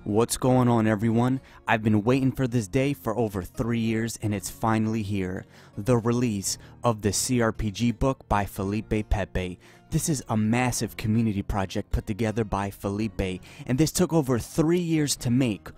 What's going on, everyone? I've been waiting for this day for over 3 years, and it's finally here. The release of the CRPG book by Felipe Pepe. This is a massive community project put together by Felipe, and this took over 3 years to make.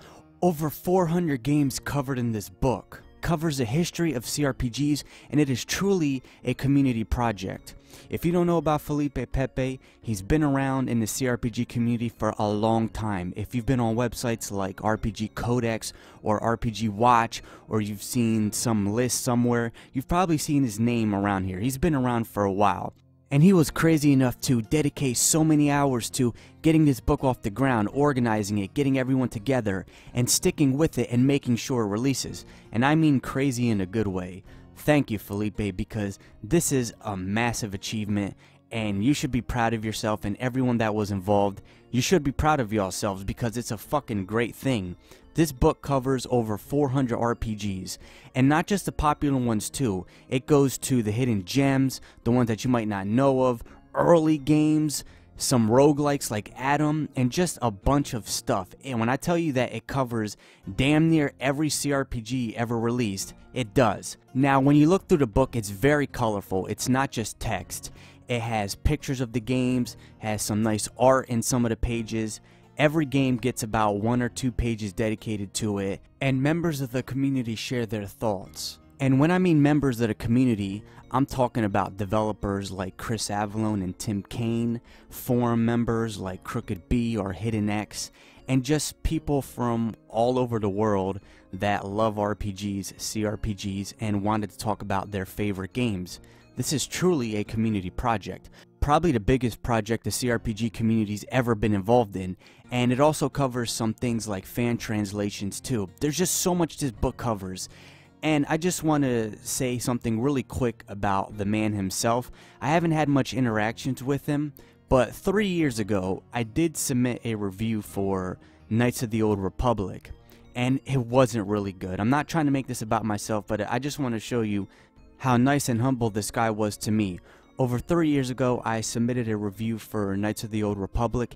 Over 400 games covered in this book. Covers a history of CRPGs, and it is truly a community project. If you don't know about Felipe Pepe, he's been around in the CRPG community for a long time. If you've been on websites like RPG Codex or RPG Watch, or you've seen some list somewhere, you've probably seen his name around here. He's been around for a while. And he was crazy enough to dedicate so many hours to getting this book off the ground, organizing it, getting everyone together, and sticking with it and making sure it releases. And I mean crazy in a good way. Thank you, Felipe, because this is a massive achievement, and you should be proud of yourself, and everyone that was involved. You should be proud of yourselves because it's a fucking great thing. This book covers over 400 RPGs, and not just the popular ones too. It goes to the hidden gems, the ones that you might not know of, early games, some roguelikes like Adam, and just a bunch of stuff. And when I tell you that it covers damn near every CRPG ever released, it does. Now when you look through the book, it's very colorful. It's not just text. It has pictures of the games, has some nice art in some of the pages. Every game gets about 1 or 2 pages dedicated to it, and members of the community share their thoughts. And when I mean members of the community, I'm talking about developers like Chris Avellone and Tim Cain, forum members like Crooked B or Hidden X, and just people from all over the world that love RPGs, CRPGs, and wanted to talk about their favorite games. This is truly a community project. Probably the biggest project the CRPG community's ever been involved in, and it also covers some things like fan translations too. There's just so much this book covers. And I just want to say something really quick about the man himself. I haven't had much interactions with him, but 3 years ago I did submit a review for Knights of the Old Republic, and it wasn't really good. I'm not trying to make this about myself, but I just want to show you how nice and humble this guy was to me. Over 3 years ago, I submitted a review for Knights of the Old Republic,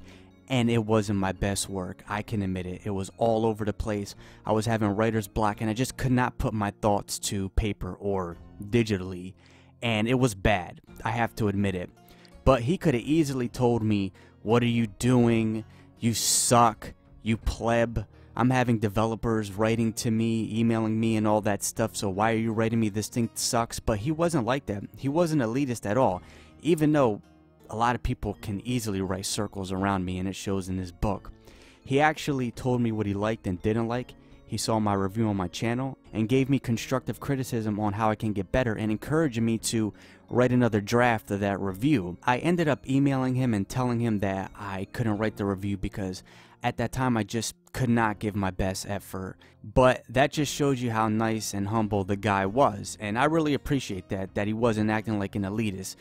and it wasn't my best work. I can admit it. It was all over the place. I was having writer's block, and I just could not put my thoughts to paper or digitally, and it was bad. I have to admit it. But he could have easily told me, "What are you doing? You suck. You pleb. I'm having developers writing to me, emailing me and all that stuff, so why are you writing me? This thing sucks." But he wasn't like that. He wasn't elitist at all, even though a lot of people can easily write circles around me, and it shows in this book. He actually told me what he liked and didn't like. He saw my review on my channel and gave me constructive criticism on how I can get better and encouraging me to write another draft of that review. I ended up emailing him and telling him that I couldn't write the review because at that time I just could not give my best effort. But that just shows you how nice and humble the guy was, and I really appreciate that he wasn't acting like an elitist.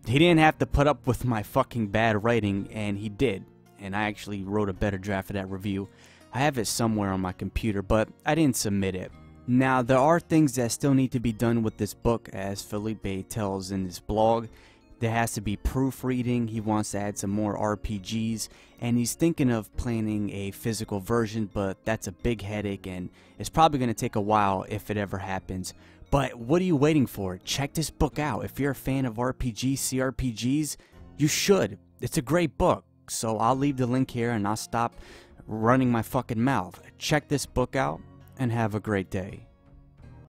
He didn't have to put up with my fucking bad writing, and he did. And I actually wrote a better draft of that review. I have it somewhere on my computer, but I didn't submit it. Now, there are things that still need to be done with this book, as Felipe tells in his blog. There has to be proofreading. He wants to add some more RPGs, and he's thinking of planning a physical version, but that's a big headache, and it's probably going to take a while if it ever happens. But what are you waiting for? Check this book out. If you're a fan of RPGs, CRPGs, you should. It's a great book. So I'll leave the link here, and I'll stop running my fucking mouth. Check this book out, and have a great day.